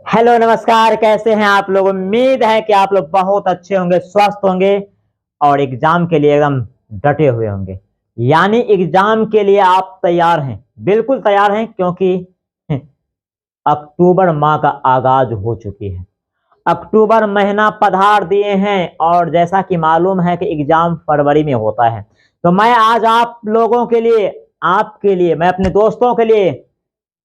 Hello नमस्कार, कैसे हैं आप लोग। उम्मीद है कि आप लोग बहुत अच्छे होंगे, स्वस्थ होंगे और एग्जाम के लिए एकदम डटे हुए होंगे। यानी एग्जाम के लिए आप तैयार हैं, बिल्कुल तैयार हैं, क्योंकि अक्टूबर माह का आगाज हो चुकी है। अक्टूबर महीना पधार दिए हैं और जैसा कि मालूम है कि एग्जाम फरवरी में होता है। तो मैं आज आप लोगों के लिए, आपके लिए, मैं अपने दोस्तों के लिए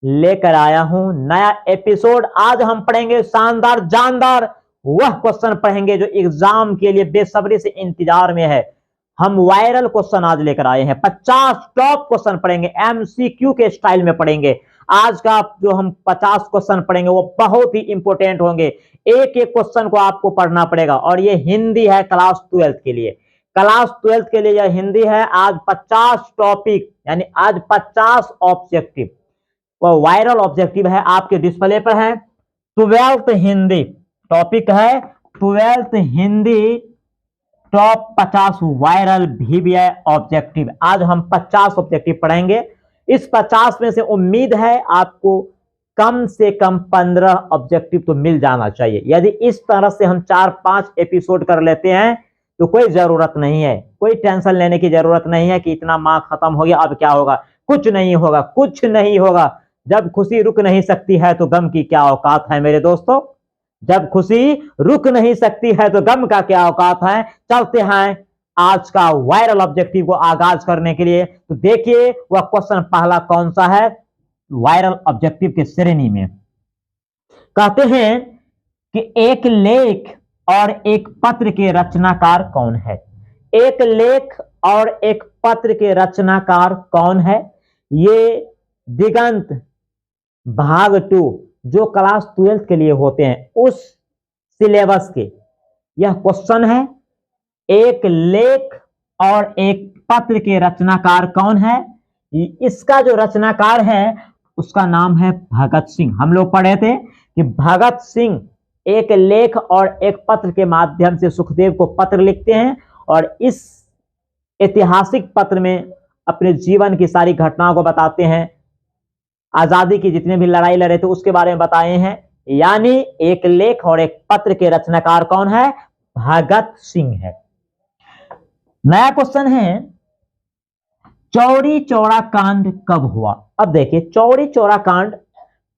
लेकर आया हूं नया एपिसोड। आज हम पढ़ेंगे शानदार जानदार वह क्वेश्चन पढ़ेंगे जो एग्जाम के लिए बेसब्री से इंतजार में है। हम वायरल क्वेश्चन आज लेकर आए हैं, 50 टॉप क्वेश्चन पढ़ेंगे, एमसीक्यू के स्टाइल में पढ़ेंगे। आज का जो हम 50 क्वेश्चन पढ़ेंगे वो बहुत ही इंपॉर्टेंट होंगे। एक एक क्वेश्चन को आपको पढ़ना पड़ेगा और ये हिंदी है क्लास 12 के लिए। क्लास 12 के लिए यह हिंदी है। आज 50 टॉपिक, यानी आज 50 ऑब्जेक्टिव, वो वायरल ऑब्जेक्टिव है, आपके डिस्प्ले पर है। 12th हिंदी टॉपिक है, 12th Hindi top 50 viral VVI objective. आज हम 50 ऑब्जेक्टिव पढ़ेंगे। इस 50 में से उम्मीद है आपको कम से कम 15 ऑब्जेक्टिव तो मिल जाना चाहिए। यदि इस तरह से हम 4-5 एपिसोड कर लेते हैं तो कोई जरूरत नहीं है, कोई टेंशन लेने की जरूरत नहीं है कि इतना मार्क खत्म हो गया अब क्या होगा। कुछ नहीं होगा, कुछ नहीं होगा। जब खुशी रुक नहीं सकती है तो गम की क्या औकात है मेरे दोस्तों। जब खुशी रुक नहीं सकती है तो गम का क्या औकात है। चलते हैं आज का वायरल ऑब्जेक्टिव को आगाज करने के लिए। तो देखिए वह क्वेश्चन पहला कौन सा है वायरल ऑब्जेक्टिव के श्रेणी में। कहते हैं कि एक लेख और एक पत्र के रचनाकार कौन है। एक लेख और एक पत्र के रचनाकार कौन है। ये दिगंत भाग 2 जो क्लास 12 के लिए होते हैं उस सिलेबस के यह क्वेश्चन है। एक लेख और एक पत्र के रचनाकार कौन है। इसका जो रचनाकार है उसका नाम है भगत सिंह। हम लोग पढ़े थे कि भगत सिंह एक लेख और एक पत्र के माध्यम से सुखदेव को पत्र लिखते हैं और इस ऐतिहासिक पत्र में अपने जीवन की सारी घटनाओं को बताते हैं। आजादी की जितने भी लड़ाई लड़े थे उसके बारे में बताए हैं। यानी एक लेख और एक पत्र के रचनाकार कौन है, भगत सिंह है। नया क्वेश्चन है चौरी चौरा कांड कब हुआ। अब देखिए चौरी चौरा कांड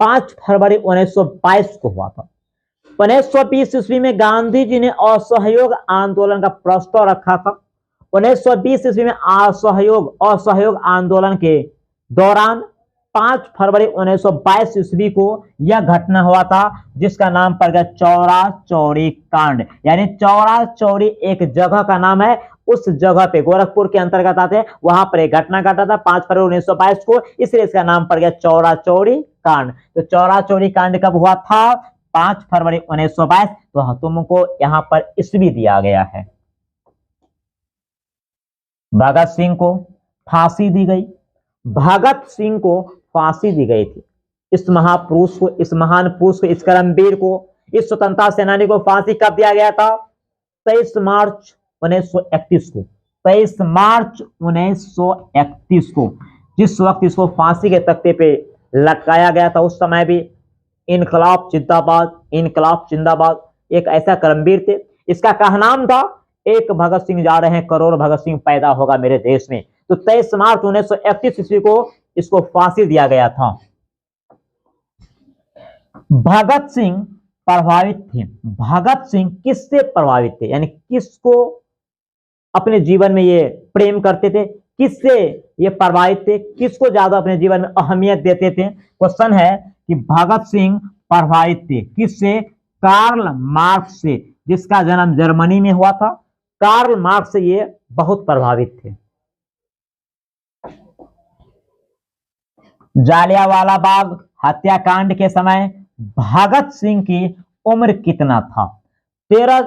5 फरवरी 1922 को हुआ था। 1920 ईस्वी में गांधी जी ने असहयोग आंदोलन का प्रस्ताव रखा था। 1920 ईस्वी में असहयोग आंदोलन के दौरान 5 फरवरी 1922 ईस्वी को यह घटना हुआ था जिसका नाम पड़ गया चौरा चौरी कांड। यानी चौरा चौरी एक जगह का नाम है, उस जगह पे गोरखपुर के अंतर्गत आते हैं, वहां पर एक घटना घटा था 5 फरवरी 1922 को, इसलिए इसका नाम पड़ गया चौरा चौरी कांड। तो चौरा चौरी कांड कब हुआ था, 5 फरवरी 1922। तो तुमको यहां पर ईस्वी दिया गया है। भगत सिंह को फांसी दी गई। भगत सिंह को फांसी दी गई थी। इस महापुरुष को, इस महान पुरुष को, इस कर्मवीर को, इस स्वतंत्रता सेनानी को फांसी कब दिया गया था, 23 मार्च 1931 को। 23 मार्च 1931 को जिस वक्त इसको फांसी के तख्ते पे लटकाया गया था उस समय भी इनकलाब जिंदाबाद, इनकलाब जिंदाबाद एक ऐसा कर्मवीर थे। इसका कहनाम था एक भगत सिंह जा रहे हैं, करोड़ भगत सिंह पैदा होगा मेरे देश में। तो 23 मार्च 1931 ईस्वी को इसको फांसी दिया गया था। भगत सिंह प्रभावित थे। भगत सिंह किससे प्रभावित थे, यानी किसको अपने जीवन में ये प्रेम करते थे, किससे ये प्रभावित थे, किसको ज्यादा अपने जीवन में अहमियत देते थे। क्वेश्चन है कि भगत सिंह प्रभावित थे किससे, कार्ल मार्क्स से, जिसका जन्म जर्मनी में हुआ था। कार्ल मार्क्स से ये बहुत प्रभावित थे। जालियांवाला बाग हत्याकांड के समय भगत सिंह की उम्र कितना था। 13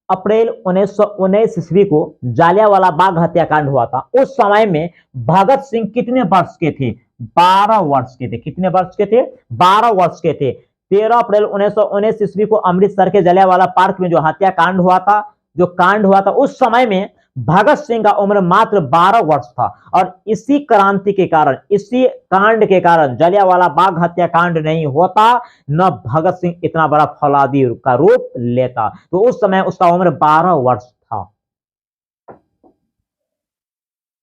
अप्रैल 1919 ईस्वी को जालियांवाला बाग हत्याकांड हुआ था। उस समय में भगत सिंह कितने वर्ष के थे, 12 वर्ष के थे। कितने वर्ष के थे, 12 वर्ष के थे। 13 अप्रैल 1919 ईस्वी को अमृतसर के जालियांवाला पार्क में जो हत्याकांड हुआ था, जो कांड हुआ था, उस समय में भगत सिंह का उम्र मात्र 12 वर्ष था और इसी क्रांति के कारण, इसी कांड के कारण जलियांवाला बाग हत्याकांड नहीं होता, न भगत सिंह इतना बड़ा फौलादी का रूप लेता। तो उस समय उसका उम्र 12 वर्ष था।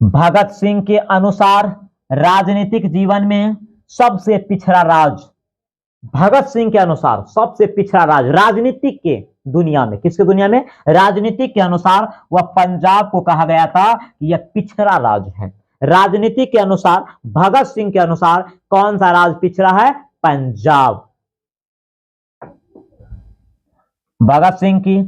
भगत सिंह के अनुसार राजनीतिक जीवन में सबसे पिछड़ा राज, भगत सिंह के अनुसार सबसे पिछड़ा राज राजनीतिक के दुनिया में, किसके दुनिया में? राजनीतिक के अनुसार वह पंजाब को कहा गया था कि यह पिछड़ा राज है। राजनीतिक के अनुसार, भगत सिंह के अनुसार कौन सा राज पिछड़ा है? पंजाब। भगत सिंह की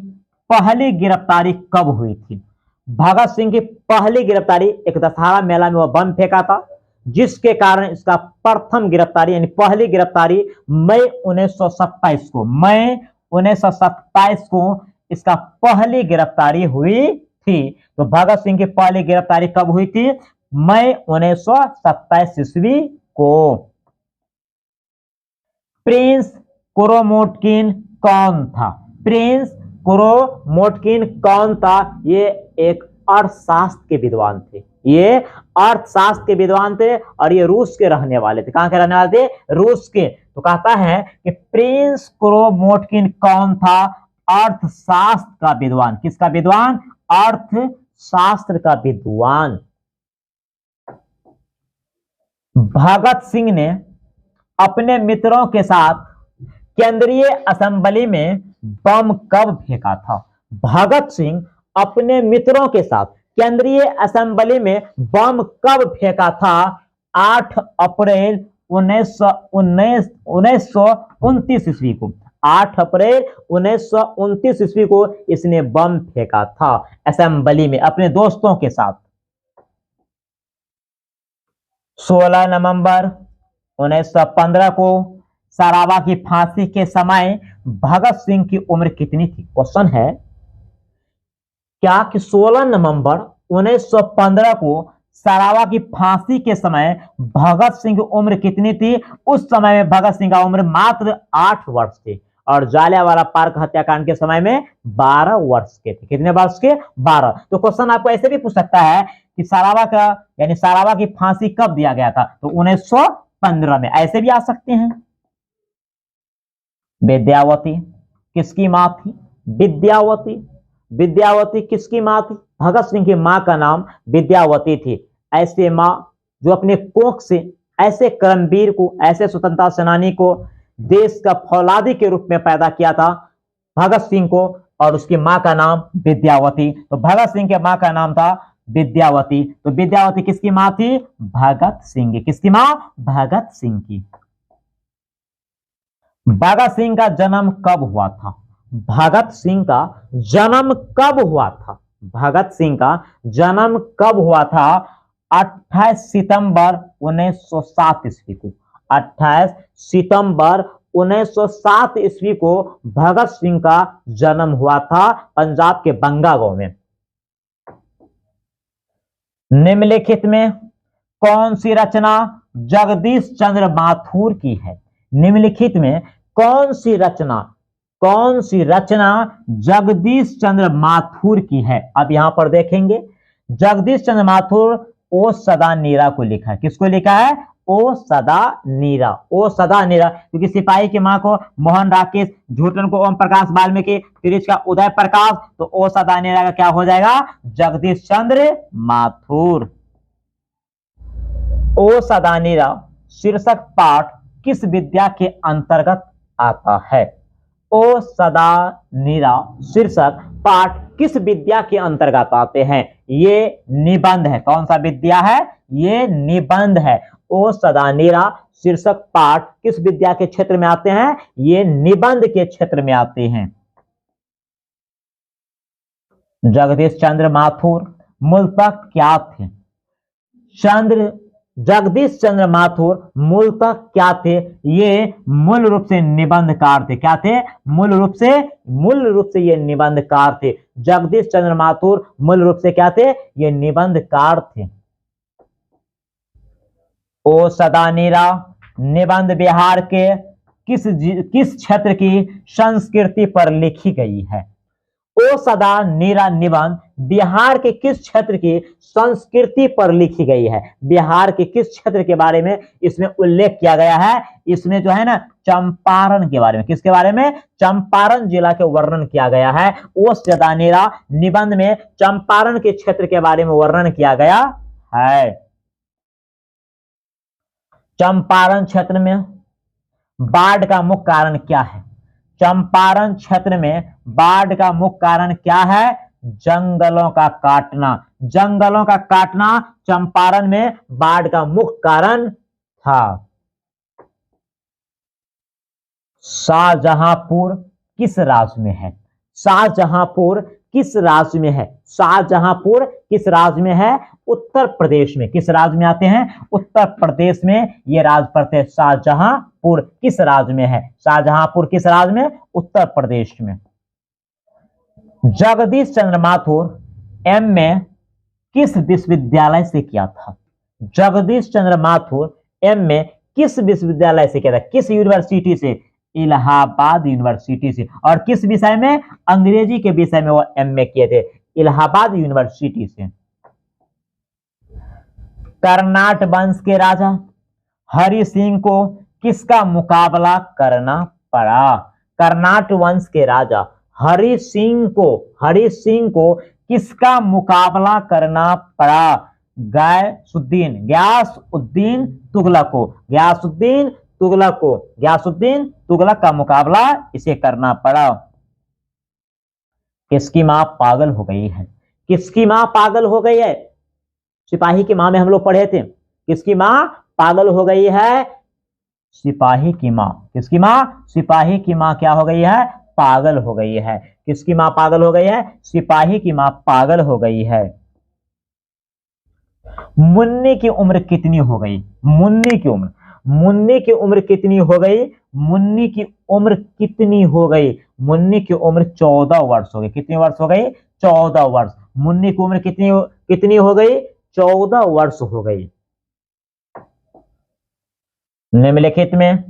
पहली गिरफ्तारी कब हुई थी? भगत सिंह की पहली गिरफ्तारी एक दशहरा मेला में वह बम फेंका था, जिसके कारण इसका प्रथम गिरफ्तारी यानी पहली गिरफ्तारी मई 1927 को, मई 1927 को इसका पहली गिरफ्तारी हुई थी। तो भगत सिंह की पहली गिरफ्तारी कब हुई थी? मई 1927 ईस्वी को। प्रिंस कुरोमोटकिन कौन था? प्रिंस कुरोमोटकिन कौन था? ये एक अर्थशास्त्र के विद्वान थे, ये अर्थशास्त्र के विद्वान थे और ये रूस के रहने वाले थे। कहां के रहने वाले थे? रूस के। तो कहता है कि प्रिंस कुरोमोटकिन कौन था? अर्थशास्त्र का विद्वान। किसका विद्वान? अर्थशास्त्र का विद्वान। भगत सिंह ने अपने मित्रों के साथ केंद्रीय असेंबली में बम कब फेंका था? भगत सिंह अपने मित्रों के साथ केंद्रीय असेंबली में बम कब फेंका था? 8 अप्रैल 1929 ईस्वी को। 8 अप्रैल 1929 ईस्वी को इसने बम फेंका था असेंबली में अपने दोस्तों के साथ। 16 नवंबर 1915 को सराबा की फांसी के समय भगत सिंह की उम्र कितनी थी? क्वेश्चन है क्या कि 16 नवंबर 1915 को सराबा की फांसी के समय भगत सिंह की उम्र कितनी थी? उस समय में भगत सिंह का उम्र मात्र 8 वर्ष थे और जलियांवाला बाग हत्याकांड के समय में 12 वर्ष के थे। कितने वर्ष के? 12। तो क्वेश्चन आपको ऐसे भी पूछ सकता है कि सराबा का यानी सराबा की फांसी कब दिया गया था? तो 1915 में। ऐसे भी आ सकते हैं। विद्यावती किसकी मां थी? विद्यावती। विद्यावती किसकी मां थी? भगत सिंह की मां का नाम विद्यावती थी। ऐसे मां जो अपने कोख से ऐसे कर्मवीर को, ऐसे स्वतंत्रता सेनानी को देश का फौलादी के रूप में पैदा किया था, भगत सिंह को, और उसकी मां का नाम विद्यावती। तो भगत सिंह के मां का नाम था विद्यावती। तो विद्यावती किसकी मां थी? भगत सिंह की। किसकी मां? भगत सिंह की। भगत सिंह का जन्म कब हुआ था? भगत सिंह का जन्म कब हुआ था? भगत सिंह का जन्म कब हुआ था? 28 सितंबर 1907 ईस्वी को। 28 सितंबर 1907 ईस्वी को भगत सिंह का जन्म हुआ था पंजाब के बंगा गांव में। निम्नलिखित में कौन सी रचना जगदीश चंद्र माथुर की है? निम्नलिखित में कौन सी रचना जगदीश चंद्र माथुर की है? अब यहां पर देखेंगे जगदीश चंद्र माथुर ओ सदा नीरा को लिखा है। किसको लिखा है? ओ सदा नीरा। ओ सदा नीरा, क्योंकि सिपाही की मां को मोहन राकेश, झूठन को ओम प्रकाश वाल्मीकि, तिरिच का उदय प्रकाश, तो ओ सदा नीरा का क्या हो जाएगा? जगदीश चंद्र माथुर। ओ सदा नीरा शीर्षक पाठ किस विद्या के अंतर्गत आता है? ओ सदा नीरा शीर्षक पाठ किस विद्या के अंतर्गत आते हैं? ये निबंध है। कौन सा विद्या है? ये निबंध है। ओ सदा नीरा शीर्षक पाठ किस विद्या के क्षेत्र में आते हैं? ये निबंध के क्षेत्र में आते हैं। जगदीश चंद्र माथुर मूलतः क्या थे? जगदीश चंद्र माथुर मूलतः क्या थे? ये मूल रूप से निबंधकार थे। क्या थे? मूल रूप से ये निबंधकार थे। जगदीश चंद्र माथुर मूल रूप से क्या थे? ये निबंधकार थे। ओ सदा नीरा निबंध बिहार के किस क्षेत्र की संस्कृति पर लिखी गई है? ओ ओ सदा नीरा निबंध बिहार के किस क्षेत्र की संस्कृति पर लिखी गई है? बिहार के किस क्षेत्र के बारे में इसमें उल्लेख किया गया है? इसमें जो है ना चंपारण के बारे में, किसके बारे में? चंपारण जिला के वर्णन किया गया है। ओ सदा नीरा निबंध में चंपारण के क्षेत्र के बारे में वर्णन किया गया है। चंपारण क्षेत्र में बाढ़ का मुख्य कारण क्या है? चंपारण क्षेत्र में बाढ़ का मुख्य कारण क्या है? जंगलों का काटना। जंगलों का काटना चंपारण में बाढ़ का मुख्य कारण था। शाहजहांपुर किस राज्य में है? शाहजहांपुर किस राज्य में है? शाहजहांपुर किस राज्य में है? उत्तर प्रदेश में। किस राज्य में आते हैं? उत्तर प्रदेश में ये राज्य पड़ते हैं। शाहजहांपुर किस राज्य में है? शाहजहांपुर किस राज्य में? उत्तर प्रदेश में। जगदीश चंद्र माथुर एमए किस विश्वविद्यालय से किया था? जगदीश चंद्र माथुर एमए किस विश्वविद्यालय से किया था? किस यूनिवर्सिटी से? इलाहाबाद यूनिवर्सिटी से। और किस विषय में? अंग्रेजी के विषय में वो एमए किए थे, इलाहाबाद यूनिवर्सिटी से। कर्नाट वंश के राजा हरि सिंह को किसका मुकाबला करना पड़ा? कर्नाट वंश के राजा हरि सिंह को किसका मुकाबला करना पड़ा? गयासुद्दीन तुगलक का मुकाबला इसे करना पड़ा। किसकी मां पागल हो गई है? किसकी मां पागल हो गई है? सिपाही की मां में हम लोग पढ़े थे। किसकी मां पागल हो गई है? सिपाही की मां। किसकी मां? सिपाही की मां क्या हो गई है? पागल हो गई है। किसकी मां पागल हो गई है? सिपाही की मां पागल हो गई है। मुन्नी की उम्र कितनी हो गई? मुन्नी की उम्र कितनी हो गई? मुन्नी की उम्र कितनी हो गई? मुन्नी की उम्र 14 वर्ष हो गई। कितनी वर्ष हो गई? 14 वर्ष। मुन्नी की उम्र कितनी हो गई? 14 वर्ष हो गई। निम्नलिखित में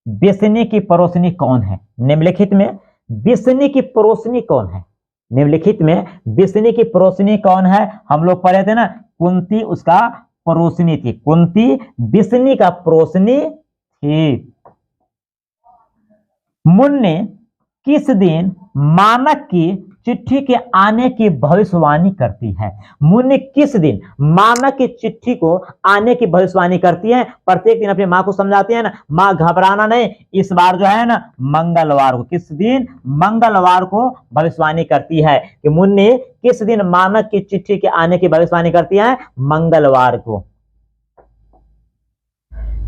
बिस्नी की पड़ोसनी कौन है? निम्नलिखित में बिस्नी की पड़ोसनी कौन है? निम्नलिखित में बिस्नी की पड़ोसनी कौन है? हम लोग पढ़े थे ना, कुंती उसका पड़ोसनी थी। कुंती बिस्नी का पड़ोसनी थी। मुन्नी किस दिन मानक की चिट्ठी के आने की भविष्यवाणी करती है? मुन्नी किस दिन मानक की चिट्ठी को आने की भविष्यवाणी करती है? प्रत्येक दिन अपनी मां को समझाती है ना, मां घबराना नहीं, इस बार जो है ना मंगलवार को। किस दिन? मंगलवार को भविष्यवाणी करती है कि मुन्नी किस दिन मानक की चिट्ठी के आने की भविष्यवाणी करती है? मंगलवार को।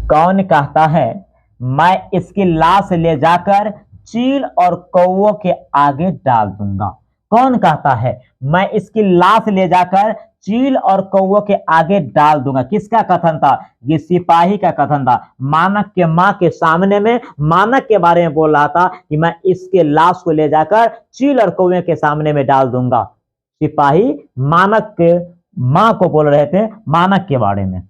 कौन कहता है मैं इसकी लाश ले जाकर चील और कौवों के आगे डाल दूंगा? कौन कहता है मैं इसकी लाश ले जाकर चील और कौवों के आगे डाल दूंगा? किसका कथन था? ये सिपाही का कथन था। मानक के मां के सामने में मानक के बारे में बोल रहा था कि मैं इसके लाश को ले जाकर चील और कौवे के सामने में डाल दूंगा। सिपाही मानक के मां को बोल रहे थे, मानक के बारे में।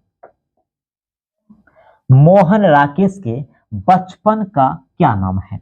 मोहन राकेश के बचपन का क्या नाम है?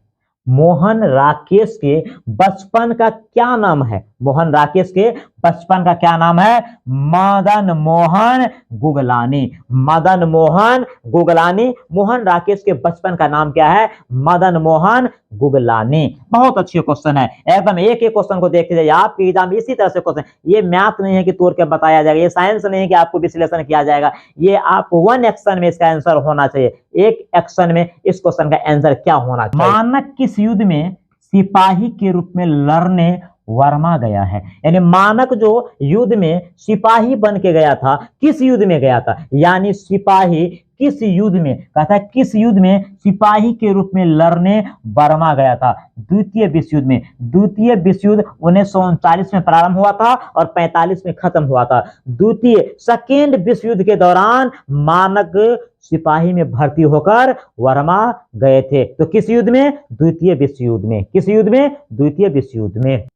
मोहन राकेश के बचपन का क्या नाम है? मोहन राकेश के बचपन का क्या नाम है? मदन मोहन गुगलानी। मदन मोहन गुगलानी। मोहन राकेश के बचपन का नाम क्या है? मदन मोहन गुगलानी। बहुत अच्छे क्वेश्चन है, एकदम एक एक क्वेश्चन को देखते जाइए। आपके एग्जाम इसी तरह से क्वेश्चन, ये मैथ नहीं है कि तोड़ के बताया जाएगा, ये साइंस नहीं है कि आपको विश्लेषण किया जाएगा, ये आपको वन एक्शन में इसका आंसर होना चाहिए। एक एक्शन में इस क्वेश्चन का आंसर क्या होना चाहिए? मानक किस युद्ध में सिपाही के रूप में लड़ने वर्मा गया है? यानी मानक जो युद्ध में सिपाही बन के गया था, किस युद्ध में गया था? यानी सिपाही किस युद्ध में, कहता है किस युद्ध में सिपाही के रूप में लड़ने बर्मा गया था? द्वितीय विश्व युद्ध में। द्वितीय विश्व युद्ध 1939 में प्रारंभ हुआ था और 45 में खत्म हुआ था। सेकेंड विश्व युद्ध के दौरान मानक सिपाही में भर्ती होकर वर्मा गए थे। तो किस युद्ध में? द्वितीय विश्व युद्ध में। किस युद्ध में? द्वितीय विश्व युद्ध में।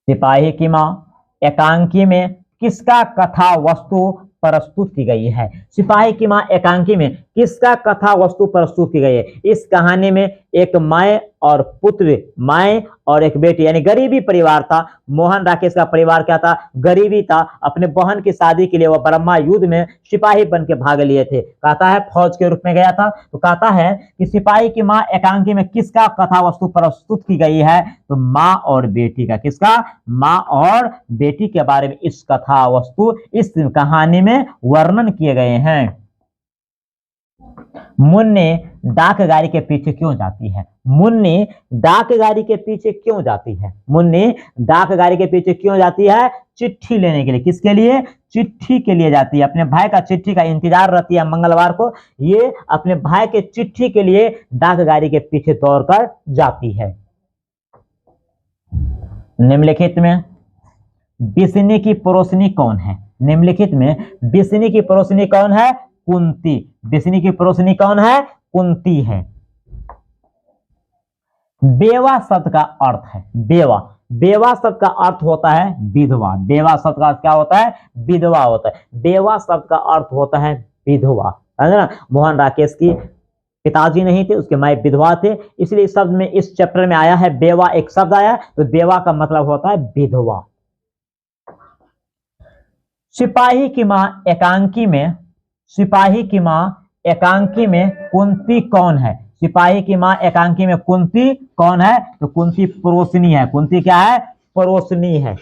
सिपाही की मां एकांकी में किसका कथा वस्तु प्रस्तुत की गई है? सिपाही की मां एकांकी में किसका कथा वस्तु प्रस्तुत की गई है। इस कहानी में एक माँ और पुत्र, माँ और एक बेटी, यानी गरीबी परिवार था। मोहन राकेश का परिवार क्या था, गरीबी था। अपने बहन की शादी के लिए वह ब्रह्मा युद्ध में सिपाही बन के भाग लिए थे। कहता है फौज के रूप में गया था। तो कहता है कि सिपाही की माँ एकांकी में किसका कथा वस्तु प्रस्तुत की गई है, तो माँ और बेटी का। किसका, माँ और बेटी के बारे में इस कथा वस्तु, इस कहानी में वर्णन किए गए हैं। मुन्नी डाक गाड़ी के पीछे क्यों जाती है, मुन्नी डाक गाड़ी के पीछे क्यों जाती है, मुन्नी डाक गाड़ी के पीछे क्यों जाती है, चिट्ठी लेने के लिए। किसके लिए, चिट्ठी के लिए जाती है। अपने भाई का चिट्ठी का इंतजार रहती है मंगलवार को, ये अपने भाई के चिट्ठी के लिए डाक गाड़ी के पीछे दौड़कर जाती है। निम्नलिखित में बिस्नी की पड़ोसनी कौन है, निम्नलिखित में बिस्नी की पड़ोसनी कौन है, कुंती। बिस्नी की पड़ोसनी कौन है, कुंती है। बेवा शब्द का अर्थ है, बेवा, बेवा शब्द का अर्थ होता है विधवा। बेवा शब्द का अर्थ क्या होता है, विधवा होता है। बेवा शब्द का अर्थ होता है विधवा, है ना। मोहन राकेश की पिताजी नहीं थे, उसके माँ विधवा थे, इसलिए इस शब्द में, इस चैप्टर में आया है बेवा, एक शब्द आया, तो बेवा का मतलब होता है विधवा। सिपाही की मां एकांकी में, सिपाही की मां एकांकी में कुंती कौन है, सिपाही की मां एकांकी में कुंती कौन है, तो कुंती पड़ोसनी है। कुंती क्या है, पड़ोसनी है।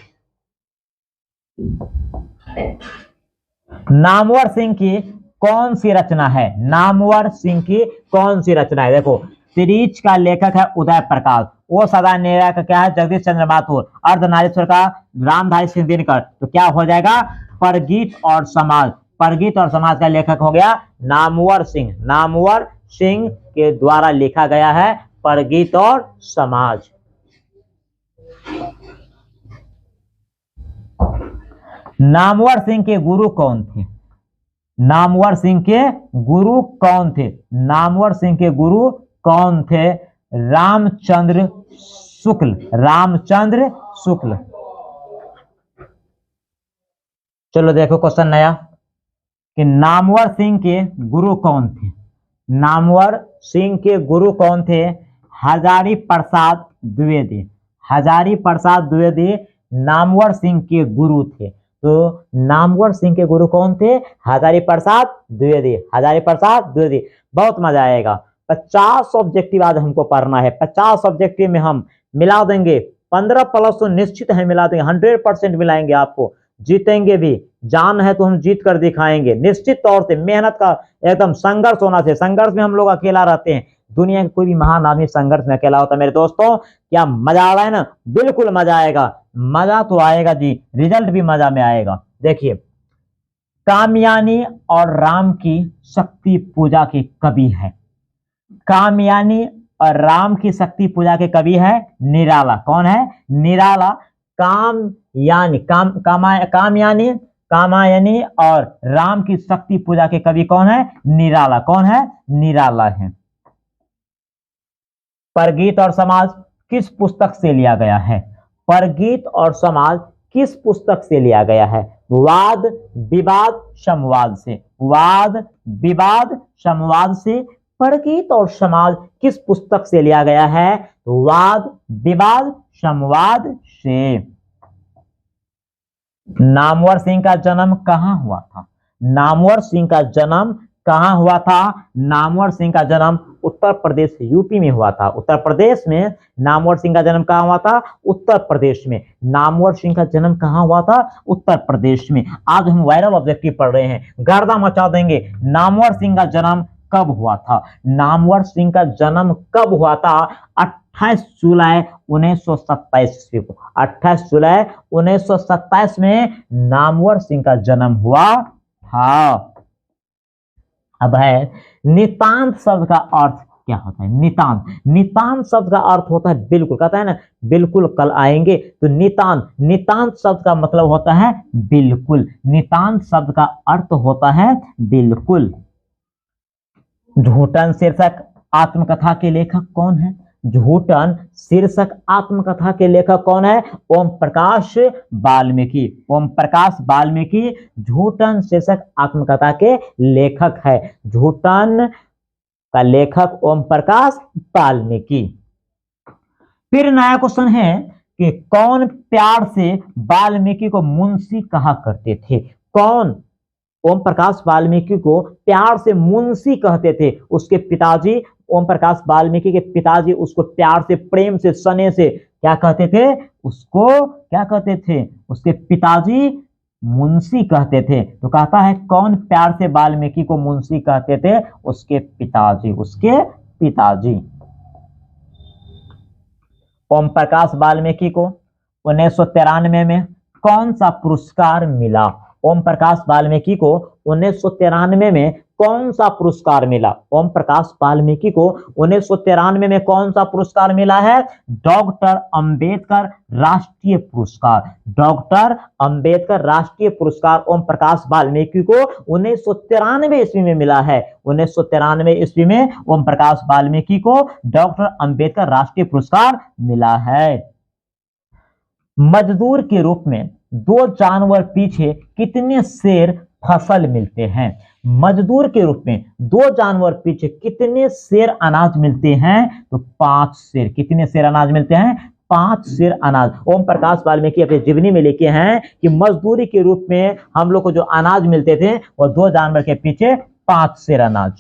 नामवर सिंह की कौन सी रचना है, नामवर सिंह की कौन सी रचना है। देखो, तिरीच का लेखक है उदय प्रकाश, वो सदा नेरा का क्या है, जगदीश चंद्र माथुर, अर्धनारीश्वर का रामधारी सिंह दिनकर। तो क्या हो जाएगा, परगीत और समाज, परगीत और समाज का लेखक हो गया नामवर सिंह। नामवर सिंह के द्वारा लिखा गया है परगीत और समाज। नामवर सिंह के गुरु कौन थे, नामवर सिंह के गुरु कौन थे, नामवर सिंह के गुरु कौन थे, रामचंद्र शुक्ल, रामचंद्र शुक्ल। चलो देखो क्वेश्चन नया, कि नामवर सिंह के गुरु कौन थे, नामवर सिंह के गुरु कौन थे, हजारी प्रसाद द्विवेदी, हजारी प्रसाद द्विवेदी नामवर सिंह के गुरु थे। तो नामवर सिंह के गुरु कौन थे, हजारी प्रसाद द्विवेदी, हजारी प्रसाद द्विवेदी। बहुत मजा आएगा। 50 ऑब्जेक्टिव आज हमको पढ़ना है, 50 ऑब्जेक्टिव में हम मिला देंगे 15 प्लस तो निश्चित है मिला देंगे, 100% मिलाएंगे आपको, जीतेंगे भी। जान है तो हम जीत कर दिखाएंगे निश्चित तौर से। मेहनत का एकदम संघर्ष होना चाहिए, संघर्ष में हम लोग अकेला रहते हैं, दुनिया के कोई भी महान आदमी संघर्ष में अकेला होता है। मेरे दोस्तों क्या मजा आ रहा है ना, बिल्कुल मजा आएगा, मजा तो आएगा जी, रिजल्ट भी मजा में आएगा। देखिए, कामयानी और राम की शक्ति पूजा के कवि है, कामयानी और राम की शक्ति पूजा के कवि है निराला। कौन है, निराला। कामयानी, कामयानी, कामायनी और राम की शक्ति पूजा के कवि कौन है, निराला। कौन है, निराला है। परगीत और समाज किस पुस्तक से लिया गया है, परगीत और समाज किस पुस्तक से लिया गया है, वाद विवाद संवाद से, वाद विवाद संवाद से। परगीत और समाज किस पुस्तक से लिया गया है, वाद विवाद संवाद से। नामवर सिंह का जन्म कहां हुआ था, नामवर सिंह का जन्म कहां हुआ था, नामवर सिंह का जन्म उत्तर प्रदेश यूपी में हुआ था। उत्तर प्रदेश में नामवर सिंह का जन्म कहां हुआ था, उत्तर प्रदेश में। नामवर सिंह का जन्म कहां हुआ था, उत्तर प्रदेश में। आज हम वायरल ऑब्जेक्टिव पढ़ रहे हैं, गर्दा मचा देंगे। नामवर सिंह का जन्म कब हुआ था, नामवर सिंह का जन्म कब हुआ था, 28 जुलाई 1927 ईस्वी को, 28 जुलाई 1927 में नामवर सिंह का जन्म हुआ था। अब है नितांत शब्द का अर्थ क्या होता है, नितांत, नितांत शब्द का अर्थ होता है बिल्कुल, कहता है ना बिल्कुल कल आएंगे, तो नितांत, नितांत शब्द का मतलब होता है बिल्कुल, नितांत शब्द का अर्थ होता है बिल्कुल। झूठन शीर्षक आत्मकथा के लेखक कौन है, झूठन शीर्षक आत्मकथा के लेखक कौन है? ओम प्रकाश वाल्मीकि। ओम प्रकाश वाल्मीकि झूठन शीर्षक आत्मकथा के लेखक है। झूठन का लेखक ओम प्रकाश वाल्मीकि। फिर नया क्वेश्चन है कि कौन प्यार से वाल्मीकि को मुंशी कहा करते थे? कौन ओम प्रकाश वाल्मीकि को प्यार से मुंशी कहते थे? उसके पिताजी, ओम प्रकाश वाल्मीकि के पिताजी उसको प्यार से, प्रेम से, स्नेह से क्या कहते थे? उसको क्या कहते थे? उसके पिताजी मुंशी कहते थे। तो कहता है कौन प्यार से वाल्मीकि को मुंशी कहते थे? उसके पिताजी, उसके पिताजी। ओम प्रकाश वाल्मीकि को 1993 में कौन सा पुरस्कार मिला? ओम प्रकाश वाल्मीकि को 1993 में कौन सा पुरस्कार मिला? ओम प्रकाश वाल्मीकि को 1993 में कौन सा पुरस्कार मिला है? डॉक्टर अंबेडकर राष्ट्रीय पुरस्कार। डॉक्टर अंबेडकर राष्ट्रीय पुरस्कार ओम प्रकाश वाल्मीकि को 1993 ईस्वी में मिला है। 1993 ईस्वी में ओम प्रकाश वाल्मीकि को डॉक्टर अंबेडकर राष्ट्रीय पुरस्कार मिला है। मजदूर के रूप में 2 जानवर पीछे कितने सेर फसल मिलते हैं? मजदूर के रूप में 2 जानवर पीछे कितने सेर अनाज मिलते हैं? तो 5 सेर। कितने सेर अनाज मिलते हैं? 5 सेर अनाज। ओम प्रकाश वाल्मीकि अपने जीवनी में लिखे हैं कि मजदूरी के रूप में हम लोग को जो अनाज मिलते थे वो 2 जानवर के पीछे 5 सेर अनाज।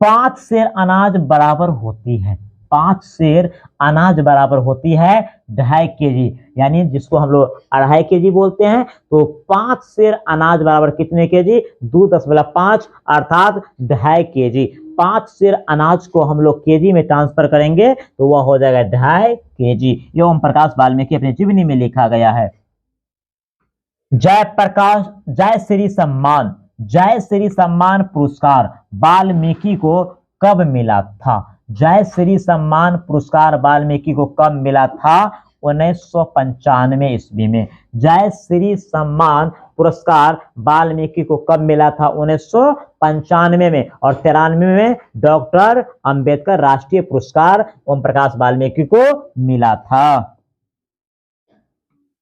5 सेर अनाज बराबर होती है, 5 सेर अनाज बराबर होती है 2.5 केजी, यानी जिसको हम लोग 2.5 केजी बोलते हैं। तो 5 सेर अनाज बराबर कितने केजी? 2.5 अर्थात 2.5 केजी। 5 सेर अनाज को हम लोग केजी में ट्रांसफर करेंगे तो वह हो जाएगा 2.5 केजी। ये ओम प्रकाश वाल्मीकि अपने जीवनी में लिखा गया है। जय श्री सम्मान, जय श्री सम्मान पुरस्कार वाल्मीकि को कब मिला था? जय श्री सम्मान पुरस्कार वाल्मीकि को कब मिला था? 1995 ईस्वी में। जय श्री सम्मान पुरस्कार वाल्मीकि को कब मिला था? 1995 में। और 93 में डॉक्टर अंबेडकर राष्ट्रीय पुरस्कार ओम प्रकाश वाल्मीकि को मिला था।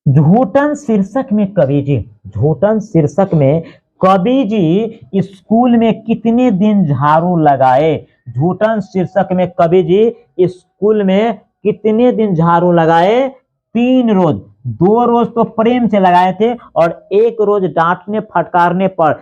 झूठन शीर्षक में कवि जी, झूठन शीर्षक में कवि जी स्कूल में कितने दिन झाड़ू लगाए? झूठन शीर्षक में कवि जी स्कूल में कितने दिन झाड़ू लगाए? 3 रोज। 2 रोज तो प्रेम से लगाए थे और 1 रोज डांटने फटकारने पर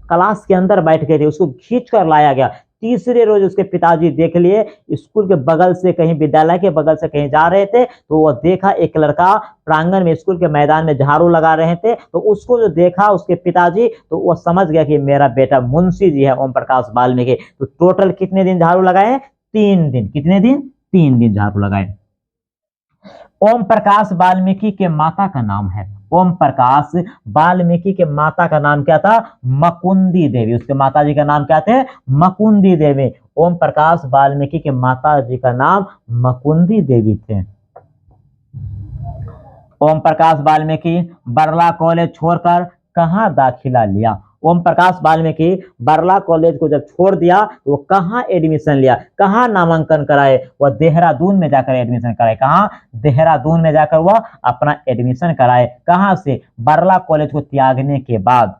क्लास के अंदर बैठ गए थे, उसको खींच कर लाया गया। तीसरे रोज उसके पिताजी देख लिए, स्कूल के बगल से कहीं, विद्यालय के बगल से कहीं जा रहे थे तो वो देखा एक लड़का प्रांगण में, स्कूल के मैदान में झाड़ू लगा रहे थे। तो उसको जो देखा उसके पिताजी, तो वो समझ गया कि मेरा बेटा मुंशी जी है ओम प्रकाश वाल्मीकि। तो टोटल कितने दिन झाड़ू लगाए? 3 दिन। कितने दिन? 3 दिन झाड़ू लगाए। ओम प्रकाश वाल्मीकि के माता का नाम है, ओम प्रकाश वाल्मीकि के माता का नाम क्या था? मुकुंदी देवी। उसके माता जी का नाम क्या थे? मुकुंदी देवी। ओम प्रकाश वाल्मीकि के माता जी का नाम मुकुंदी देवी थे। ओम प्रकाश वाल्मीकि बरला कॉलेज छोड़कर कहाँ दाखिला लिया? ओम प्रकाश वाल्मीकि बरला कॉलेज को जब छोड़ दिया तो वो कहाँ एडमिशन लिया, कहाँ नामांकन कराए? वह देहरादून में जाकर एडमिशन कराए। कहाँ? देहरादून में जाकर वह अपना एडमिशन कराए। कहाँ से? बरला कॉलेज को त्यागने के बाद।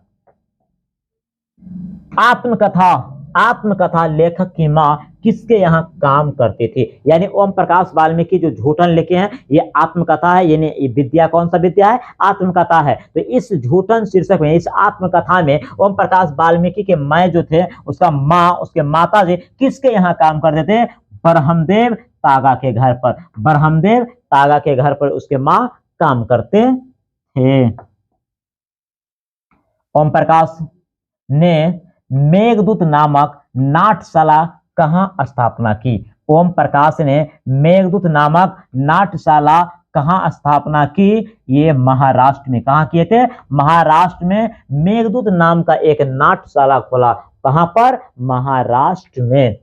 आत्मकथा, आत्मकथा लेखक की माँ किसके यहाँ काम करती थी? यानी ओम प्रकाश वाल्मीकि जो झूठन लिखे हैं ये आत्मकथा है, यानी ये विद्या कौन सा विद्या है? आत्मकथा है। तो इस झूठन शीर्षक में, इस आत्मकथा में ओम प्रकाश वाल्मीकि के माँ जो थे, उसका माँ, उसके माता जी किसके यहाँ काम करते थे? ब्रह्मदेव तागा के घर पर। ब्रह्मदेव तागा के घर पर उसके माँ काम करते थे। ओम प्रकाश ने मेघदूत नामक नाट्यशाला कहाँ स्थापना की? ओम प्रकाश ने मेघदूत नामक नाट्यशाला कहाँ स्थापना की? ये महाराष्ट्र में। कहाँ किए थे? महाराष्ट्र में मेघदूत नाम का एक नाट्यशाला खोला। कहाँ पर? महाराष्ट्र में।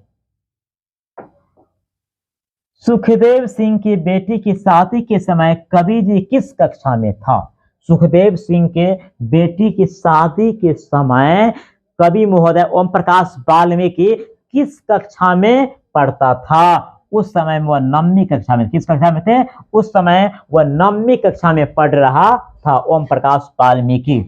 सुखदेव सिंह की बेटी की शादी के समय कवि जी किस कक्षा में था? सुखदेव सिंह के बेटी की शादी के समय कवि महोदय ओम प्रकाश वाल्मीकि किस कक्षा में पढ़ता था? उस समय वह 9वीं कक्षा में, किस कक्षा में थे? उस समय वह 9वीं कक्षा में पढ़ रहा था, ओम प्रकाश वाल्मीकि।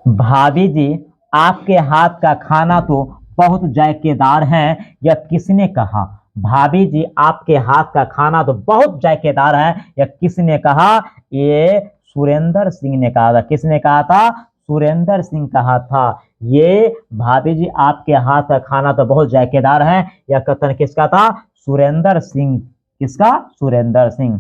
भाभी जी आपके हाथ का खाना तो बहुत जायकेदार है, यह किसने कहा? भाभी जी आपके हाथ का खाना तो बहुत जायकेदार है, यह किसने कहा? ये सुरेंद्र सिंह ने कहा था। किसने कहा था? सुरेंद्र सिंह कहा था। ये भाभी जी आपके हाथ का खाना तो बहुत जायकेदार है, यह कथन किसका था? सुरेंद्र सिंह। किसका? सुरेंद्र सिंह।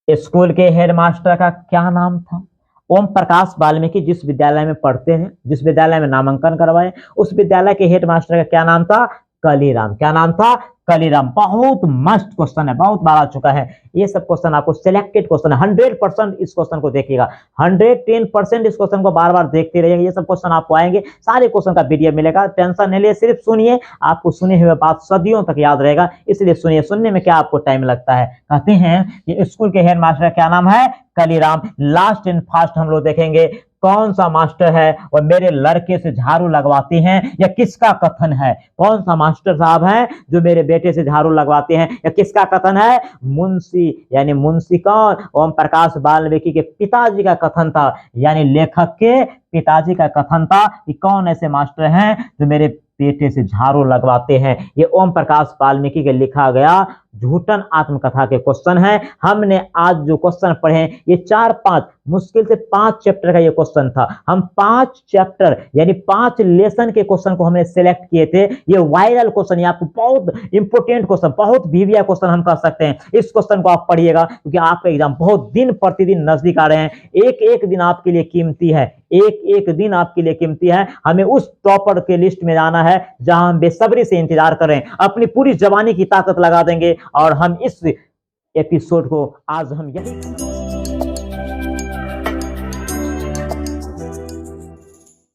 स्कूल के हेडमास्टर का क्या नाम था? ओम प्रकाश वाल्मीकि जिस विद्यालय में पढ़ते हैं, जिस विद्यालय में नामांकन करवाए, उस विद्यालय के हेडमास्टर का क्या नाम था? कलीराम। क्या नाम था? कलीराम। बहुत मस्त क्वेश्चन है, बहुत बार आ चुका है। ये सब क्वेश्चन आपको सिलेक्टेड क्वेश्चन है, 100% इस क्वेश्चन को देखिएगा, 110% इस क्वेश्चन को बार बार देखते रहिएगा। ये सब क्वेश्चन आपको आएंगे, सारे क्वेश्चन का पीडीएफ मिलेगा, टेंशन नहीं लिए, सिर्फ सुनिए, आपको सुने हुए बात सदियों तक याद रहेगा, इसलिए सुनिए। सुनने में क्या आपको टाइम लगता है? कहते हैं कि स्कूल के हेडमास्टर का क्या नाम है? कलीराम। लास्ट एंड फास्ट हम लोग देखेंगे कौन सा मास्टर है और मेरे लड़के से झाड़ू लगवाते हैं, या किसका कथन है? कौन सा मास्टर साहब है जो मेरे बेटे से झाड़ू लगवाते हैं, या किसका कथन है? मुंशी, यानी मुंशी कौन? ओम प्रकाश वाल्मीकि के पिताजी का कथन था, यानी लेखक के पिताजी का कथन था कि कौन ऐसे मास्टर हैं जो मेरे बेटे से झाड़ू लगवाते हैं। ये ओम प्रकाश वाल्मीकि के लिखा गया झूठन आत्मकथा के क्वेश्चन है। हमने आज जो क्वेश्चन पढ़े ये 4-5, मुश्किल से 5 चैप्टर का ये क्वेश्चन था। हम 5 चैप्टर यानी 5 लेसन के क्वेश्चन को हमने सिलेक्ट किए थे। ये वायरल क्वेश्चन, ये आपको बहुत इंपोर्टेंट क्वेश्चन, बहुत वीविया क्वेश्चन हम कह सकते हैं। इस क्वेश्चन को आप पढ़िएगा क्योंकि आपका एग्जाम बहुत दिन प्रतिदिन नजदीक आ रहे हैं। एक एक दिन आपके लिए कीमती है, एक एक दिन आपके लिए कीमती है। हमें उस टॉपर के लिस्ट में जाना है जहां हम बेसब्री से इंतजार कर रहे हैं, अपनी पूरी जवानी की ताकत लगा देंगे और हम इस एपिसोड को आज हम यही